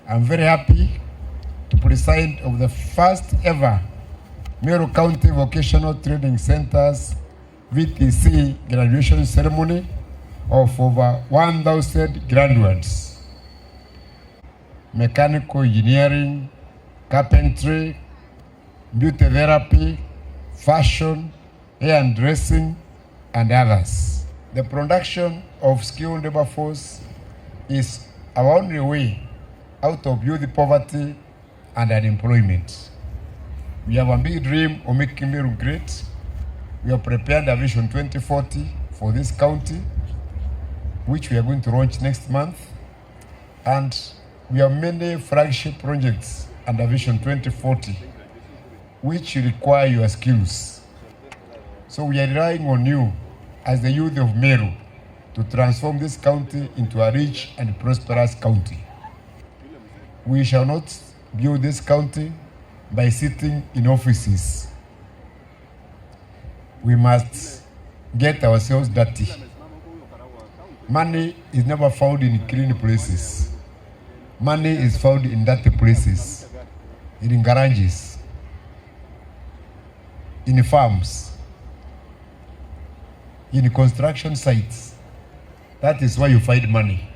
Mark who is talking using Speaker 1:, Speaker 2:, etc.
Speaker 1: I'm very happy to preside of the first ever Meru County Vocational Training Centers VTC graduation ceremony of over 1,000 graduates. Mechanical engineering, carpentry, beauty therapy, fashion, hair and dressing, and others. The production of skilled labor force is our only way out of youth poverty and unemployment. We have a big dream of making Meru great. We have prepared a Vision 2040 for this county, which we are going to launch next month. And we have many flagship projects under Vision 2040, which require your skills. So we are relying on you as the youth of Meru to transform this county into a rich and prosperous county. We shall not build this county by sitting in offices. We must get ourselves dirty. Money is never found in clean places. Money is found in dirty places, in garages, in farms, in construction sites. That is where you find money.